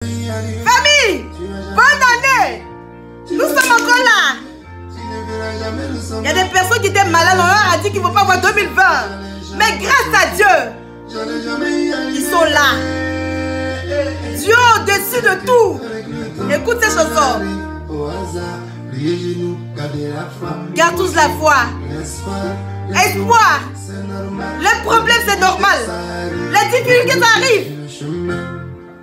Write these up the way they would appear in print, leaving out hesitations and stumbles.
Famille, bonne année. Nous sommes encore là. Il y a des personnes qui étaient malades, on leur a dit qu'ils ne vont pas voir 2020. Mais grâce à Dieu, ils sont là. Dieu au-dessus de tout. Écoute ces chansons. Garde tous la foi. Espoir. Les problèmes, c'est normal. Les difficultés arrivent.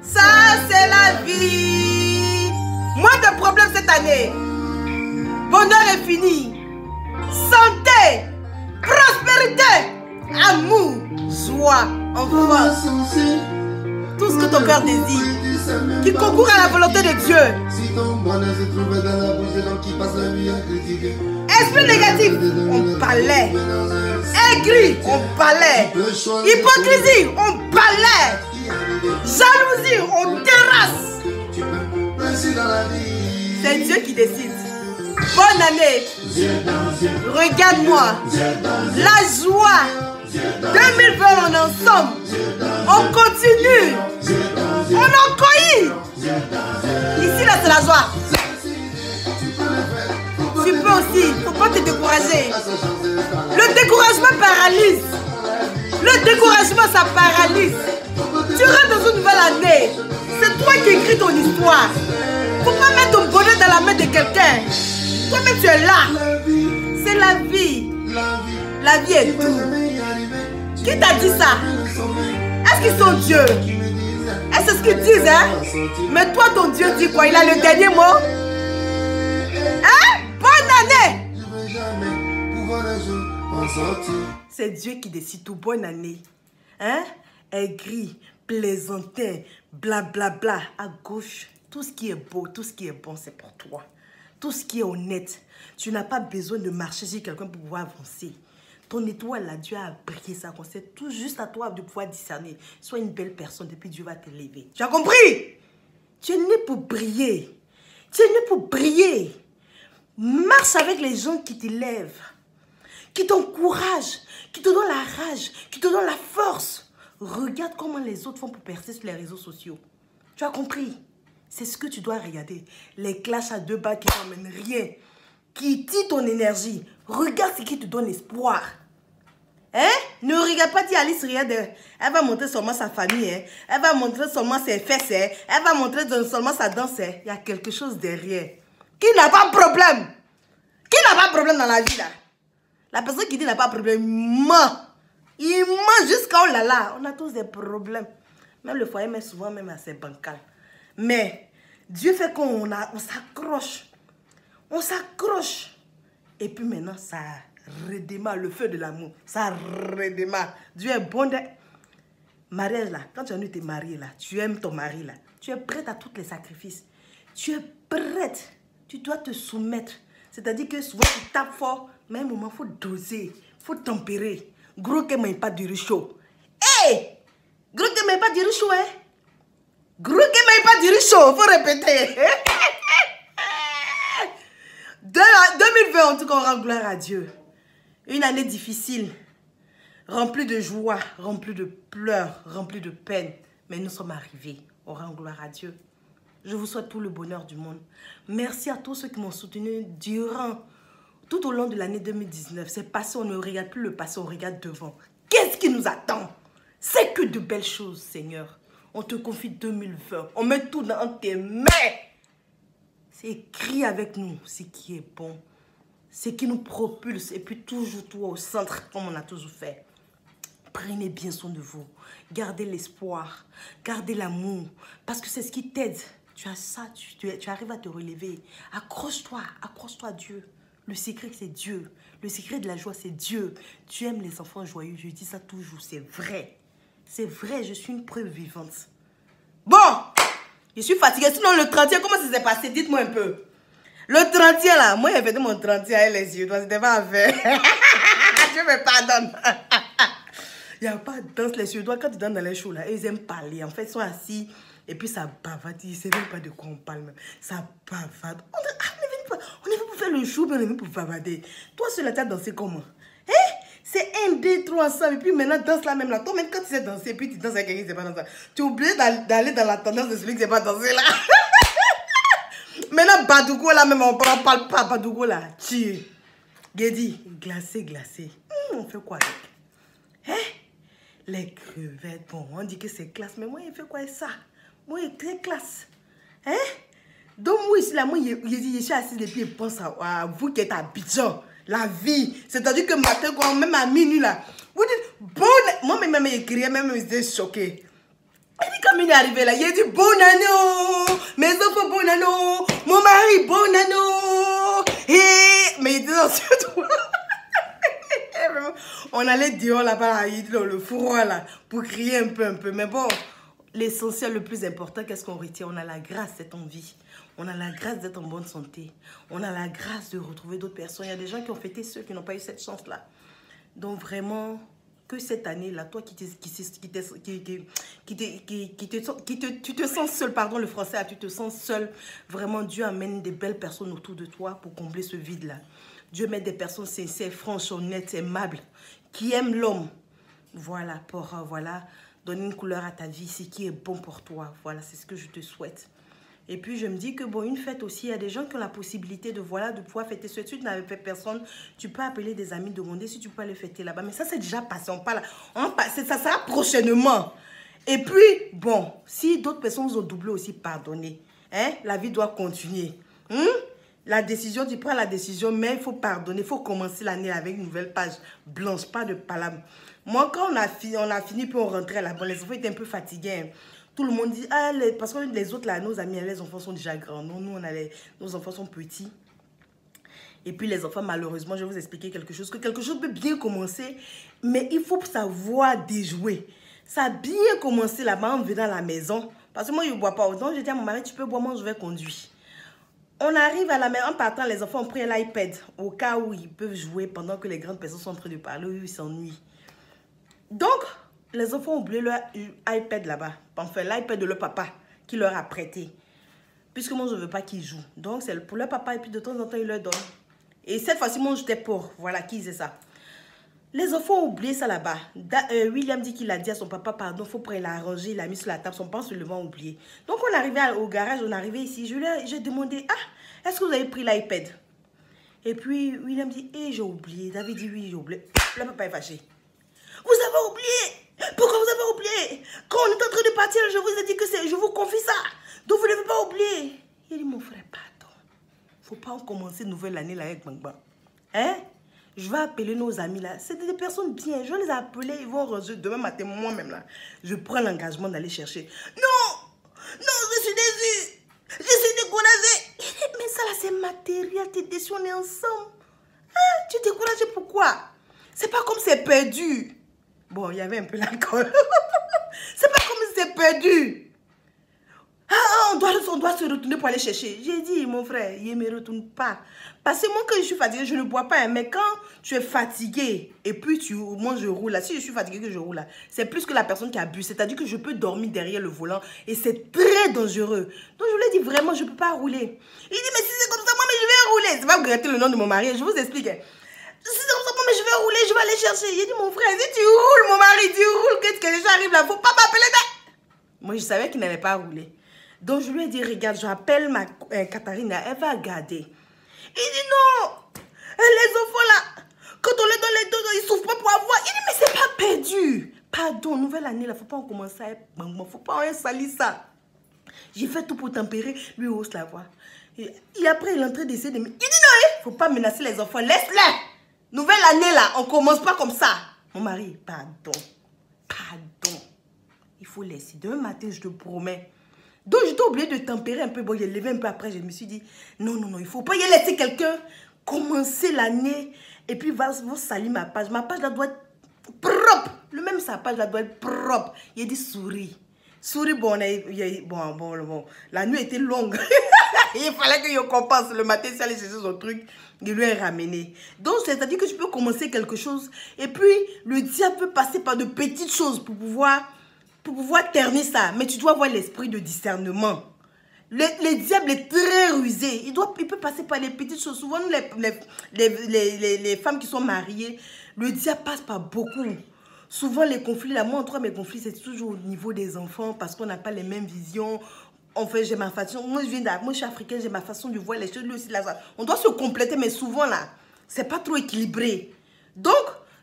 Ça, c'est la vie. Moins de problèmes cette année. Bonheur est fini. Santé, prospérité, amour, joie, enfant. Tout ce que ton cœur désire, qui concourt à la volonté de Dieu. Esprit négatif, on parlait. Aigri, on parlait. Hypocrisie, on parlait. Jalousie, on terrasse. C'est Dieu qui décide. Bonne année. Regarde-moi. La joie. 2020, on est ensemble. On continue. On en cueille. Ici, là, c'est la joie. Tu peux aussi. Il ne faut pas te décourager. Le découragement paralyse. Le découragement, ça paralyse. Tu rentres dans une nouvelle année. C'est toi qui écris ton histoire. Il ne faut pas mettre ton bonheur dans la main de quelqu'un. Toi-même, tu es là. C'est la vie. La vie est tout. Qui t'a dit ça? Est-ce qu'ils sont Dieu? Est-ce que c'est ce qu'ils disent, hein? Mais toi, ton Dieu dit quoi? Il a le dernier mot? Hein? Bonne année! C'est Dieu qui décide tout. Bonne année. Hein? Aigri, plaisantin, blablabla. À gauche, tout ce qui est beau, tout ce qui est bon, c'est pour toi. Tout ce qui est honnête. Tu n'as pas besoin de marcher sur quelqu'un pour pouvoir avancer. Ton étoile, là, Dieu a brillé ça. C'est tout juste à toi de pouvoir discerner. Sois une belle personne et puis Dieu va t'élever. Tu as compris? Tu es né pour briller. Tu es né pour briller. Marche avec les gens qui t'élèvent, qui t'encouragent, qui te donnent la rage, qui te donnent la force. Regarde comment les autres font pour percer sur les réseaux sociaux. Tu as compris? C'est ce que tu dois regarder. Les clashs à deux balles qui n'emmènent rien, qui tirent ton énergie. Regarde ce qui te donne espoir. Hein? Ne regarde pas dire Alice, regarde. Elle va montrer seulement sa famille. Hein? Elle va montrer seulement ses fesses. Hein? Elle va montrer seulement sa danse. Hein? Il y a quelque chose derrière. Qui n'a pas de problème? Qui n'a pas de problème dans la vie là? La personne qui dit n'a pas de problème, il ment. Il ment jusqu'à oh là là. On a tous des problèmes. Même le foyer met souvent même assez bancal. Mais Dieu fait qu'on s'accroche. On s'accroche. Et puis maintenant, ça redémarre le feu de l'amour. Ça redémarre. Dieu est bon. Mariage là, quand tu as été marié là, tu aimes ton mari là. Tu es prête à tous les sacrifices. Tu es prête. Tu dois te soumettre. C'est-à-dire que souvent tu tapes fort, mais à un moment, il faut doser. Il faut tempérer. Gros que mais pas du riz chaud. Hé! Gros que mais pas du riz chaud, hein? Gros que mais pas du riz chaud. Il faut répéter. 2020, en tout cas, on rend gloire à Dieu. Une année difficile, remplie de joie, remplie de pleurs, remplie de peine. Mais nous sommes arrivés. On rend gloire à Dieu. Je vous souhaite tout le bonheur du monde. Merci à tous ceux qui m'ont soutenu tout au long de l'année 2019. C'est passé, on ne regarde plus le passé, on regarde devant. Qu'est-ce qui nous attend? C'est que de belles choses, Seigneur. On te confie 2020. On met tout dans tes mains. C'est écrit avec nous ce qui est bon, ce qui nous propulse et puis toujours toi au centre comme on a toujours fait. Prenez bien soin de vous, gardez l'espoir, gardez l'amour parce que c'est ce qui t'aide. Tu as ça, tu arrives à te relever. Accroche-toi à Dieu. Le secret c'est Dieu, le secret de la joie c'est Dieu. Tu aimes les enfants joyeux, je dis ça toujours, c'est vrai. C'est vrai, je suis une preuve vivante. Bon! Je suis fatiguée. Sinon, le 31, comment ça s'est passé? Dites-moi un peu. Le 31, là, moi, j'ai fait mon 31 avec les yeux. C'était pas à faire. Dieu me pardonne. Il n'y a pas de danse. Les Suédois, quand ils dansent dans les shows, là, ils aiment parler. En fait, ils sont assis et puis ça bavade. Ils ne savent même pas de quoi on parle même. Ça bavade. On est venu pour faire le show, mais on est venu pour bavader. Toi, sur la table, danser comment? Hein? C'est un, deux, trois ensemble. Et puis maintenant, danse là même là. Toi, même quand tu sais danser, puis tu danses avec quelqu'un qui ne sait pas danser, tu es obligé d'aller dans la tendance de celui qui ne sait pas danser là. Maintenant, Badougo là, même on ne parle pas. Badougo là, tu. J'ai dit, glacé. On fait quoi avec? Hein? Les crevettes, bon, on dit que c'est classe, mais moi, il fait quoi avec ça? Moi, il est très classe. Hein? Donc, moi, ici, là, moi, je suis assise et puis je pense à vous qui êtes à Abidjan. La vie. C'est-à-dire que matin, quand même à minuit, là, vous dites, bon, moi, même, il criait, même, il était choqué. Il dit, comme il est arrivé là, il a dit, bon anneau, mes enfants, bon anneau, mon mari, bon anneau. Et... Mais il était dans ce toit. On allait dehors là-bas, le fourroie là, pour crier un peu. Mais bon, l'essentiel, le plus important, qu'est-ce qu'on retient? On a la grâce d'être en vie. On a la grâce d'être en bonne santé. On a la grâce de retrouver d'autres personnes. Il y a des gens qui ont fêté ceux qui n'ont pas eu cette chance-là. Donc vraiment, que cette année-là, toi tu te sens seul, pardon le français, tu te sens seul. Vraiment, Dieu amène des belles personnes autour de toi pour combler ce vide-là. Dieu met des personnes sincères, franches, honnêtes, aimables, qui aiment l'homme. Voilà, pour donner une couleur à ta vie, ce qui est bon pour toi. Voilà, c'est ce que je te souhaite. Et puis, je me dis que, bon, une fête aussi, il y a des gens qui ont la possibilité de pouvoir fêter. Si tu n'avais fait personne, tu peux appeler des amis, demander si tu peux aller fêter là-bas. Mais ça, c'est déjà passé. Ça sera prochainement. Et puis, bon, si d'autres personnes vous ont doublé aussi, pardonnez. Hein? La vie doit continuer. La décision, tu prends la décision, mais il faut pardonner. Il faut commencer l'année avec une nouvelle page blanche, pas de palabre. Moi, quand on a fini, puis on rentrait là-bas, les enfants étaient un peu fatigués. Tout le monde dit, ah, parce que les autres, là, nos amis, les enfants sont déjà grands. Non, nous, nos enfants sont petits. Et puis, les enfants, malheureusement, je vais vous expliquer quelque chose. Que quelque chose peut bien commencer, mais il faut savoir déjouer. Ça a bien commencé là-bas, on venait à la maison. Parce que moi, je ne bois pas autant. Je dis à mon mari, tu peux boire, moi, je vais conduire. On arrive à la maison, en partant, les enfants ont pris l'iPad. Au cas où ils peuvent jouer pendant que les grandes personnes sont en train de parler, où ils s'ennuient. Donc, les enfants ont oublié leur iPad là-bas. Enfin, l'iPad de leur papa qui leur a prêté. Puisque moi, je ne veux pas qu'ils jouent. Donc, c'est pour leur papa et puis de temps en temps, ils leur donnent. Et cette fois-ci, moi, j'étais pour. Voilà, qui c'est ça. Les enfants ont oublié ça là-bas. William dit qu'il a dit à son papa, pardon, il faut prendre la rangée, il l'a mis sur la table. Son papa se le vend oublié. Donc, on est arrivé au garage, on est arrivé ici. J'ai demandé, ah, est-ce que vous avez pris l'iPad? Et puis, William dit, j'ai oublié. David dit, oui, j'ai oublié. Le papa est fâché. Vous avez oublié? Pourquoi vous avez oublié? Quand on est en train de partir, je vous ai dit que je vous confie ça. Donc vous ne devez pas oublier. Il dit, mon frère, pardon. Il ne faut pas commencer une nouvelle année là avec Bang. Hein? Je vais appeler nos amis là. C'est des personnes bien. Je vais les appeler. Ils vont rejoindre demain matin, moi-même là. Je prends l'engagement d'aller chercher. Non! Non, je suis déçue. Je suis découragée. Mais ça là, c'est matériel. Tu es déçu, on est ensemble. Hein? Tu es découragé pourquoi? C'est pas comme c'est perdu. Bon, il y avait un peu l'alcool. C'est pas comme si c'est perdu. On doit se retourner pour aller chercher. J'ai dit, mon frère, il ne me retourne pas. Parce que moi, quand je suis fatiguée, je ne bois pas. Mais quand tu es fatigué, et puis moi, je roule là. Si je suis fatiguée, que je roule là, c'est plus que la personne qui abuse. C'est-à-dire que je peux dormir derrière le volant. Et c'est très dangereux. Donc, je lui ai dit, vraiment, je ne peux pas rouler. Il dit, mais si c'est comme ça, moi, mais je vais rouler. C'est pas regretter le nom de mon mari. Je vous explique. Si c'est comme ça, moi, mais je vais rouler, je vais aller chercher. Il dit, mon frère, si tu roules, mon mari, tu roules, qu'est-ce que j'arrive là? Faut pas m'appeler. Moi, je savais qu'il n'allait pas rouler. Donc, je lui ai dit, regarde, j'appelle ma Katharine, elle va garder. Il dit, non, les enfants là, quand on les donne les deux, ils ne souffrent pas pour avoir. Il dit, mais c'est pas perdu. Pardon, nouvelle année, il ne faut pas commencer à être il ne faut pas salir ça. J'ai fait tout pour tempérer, lui hausse la voix. Et après, il est en train d'essayer de me... Il dit, non, il ne faut pas menacer les enfants, laisse-les. Nouvelle année là, on ne commence pas comme ça. Mon mari, pardon, pardon. Il faut laisser. Demain matin, je te promets. Donc, j'étais obligée de tempérer un peu. Bon, j'ai levé un peu après. Je me suis dit, non, non, non, il ne faut pas y laisser quelqu'un commencer l'année. Et puis, vous salir ma page. Ma page, là, doit être propre. Le même, sa page, là, doit être propre. Il a dit, souris. Souris, bon, la nuit était longue. Il fallait que je compense. Le matin, si allait chercher son truc, il lui a ramené. Donc, c'est-à-dire que tu peux commencer quelque chose. Et puis, le diable peut passer par de petites choses pour pouvoir ternir ça. Mais tu dois avoir l'esprit de discernement. Le diable est très rusé. Il peut passer par les petites choses. Souvent, nous, les femmes qui sont mariées, le diable passe par beaucoup. Souvent, les conflits, là, moi, entre mes conflits, c'est toujours au niveau des enfants parce qu'on n'a pas les mêmes visions. En fait, j'ai ma façon. Moi, je suis africaine, j'ai ma façon de voir les choses. Lui aussi, là, on doit se compléter, mais souvent, là, c'est pas trop équilibré. Donc,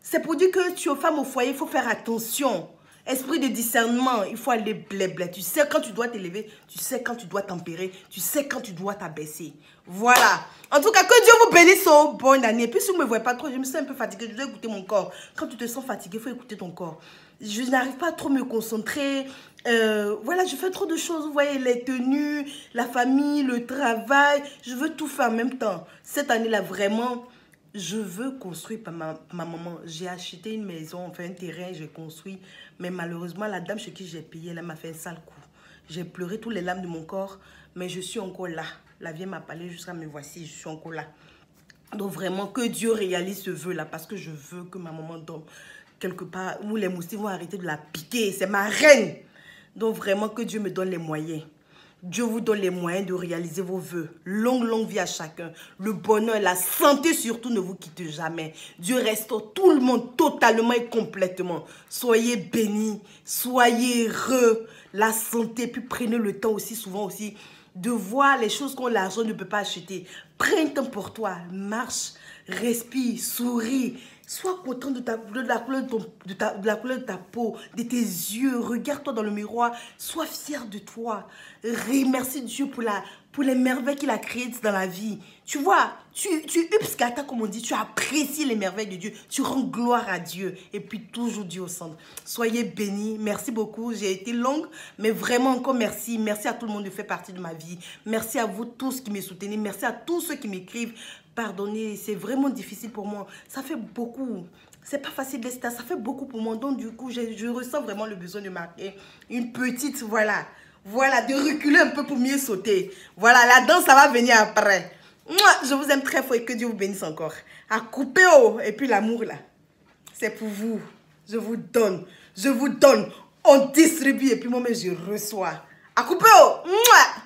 c'est pour dire que tu es femme au foyer, il faut faire attention. Esprit de discernement, il faut aller blé. Tu sais quand tu dois t'élever, tu sais quand tu dois tempérer, tu sais quand tu dois t'abaisser. Voilà. En tout cas, que Dieu vous bénisse. Oh, bonne année. Et puis, si vous ne me voyez pas trop, je me sens un peu fatiguée. Je dois écouter mon corps. Quand tu te sens fatigué, il faut écouter ton corps. Je n'arrive pas à trop me concentrer. Voilà, je fais trop de choses. Vous voyez, les tenues, la famille, le travail. Je veux tout faire en même temps. Cette année-là, vraiment... Je veux construire par ma maman. J'ai acheté une maison, enfin un terrain, j'ai construit. Mais malheureusement, la dame chez qui j'ai payé, elle m'a fait un sale coup. J'ai pleuré tous les larmes de mon corps, mais je suis encore là. La vieille m'a parlé jusqu'à me voici, je suis encore là. Donc vraiment, que Dieu réalise ce vœu-là, parce que je veux que ma maman dorme quelque part où les moustiques vont arrêter de la piquer. C'est ma reine. Donc vraiment, que Dieu me donne les moyens. Dieu vous donne les moyens de réaliser vos vœux. Longue vie à chacun. Le bonheur, la santé surtout ne vous quitte jamais. Dieu restaure tout le monde totalement et complètement. Soyez bénis, soyez heureux. La santé, puis prenez le temps aussi, souvent aussi, de voir les choses que l'argent ne peut pas acheter. Prends un temps pour toi, marche, respire, souris. Sois content de la couleur de ta peau, de tes yeux. Regarde-toi dans le miroir. Sois fier de toi. Remercie Dieu pour les merveilles qu'il a créées dans la vie. Tu vois, tu upskata comme on dit, tu apprécies les merveilles de Dieu. Tu rends gloire à Dieu. Et puis toujours Dieu au centre. Soyez bénis. Merci beaucoup. J'ai été longue, mais vraiment encore merci. Merci à tout le monde de faire partie de ma vie. Merci à vous tous qui me soutenez. Merci à tous ceux qui m'écrivent. Pardonnez, c'est vraiment difficile pour moi. Ça fait beaucoup. C'est pas facile d'être ça. Ça fait beaucoup pour moi. Donc, du coup, je ressens vraiment le besoin de marquer une petite, voilà. Voilà, de reculer un peu pour mieux sauter. Voilà, la danse, ça va venir après. Moi, je vous aime très fort et que Dieu vous bénisse encore. À couper, oh. Et puis l'amour, là, c'est pour vous. Je vous donne. Je vous donne. On distribue et puis moi-même, je reçois. À couper, oh. Mouah.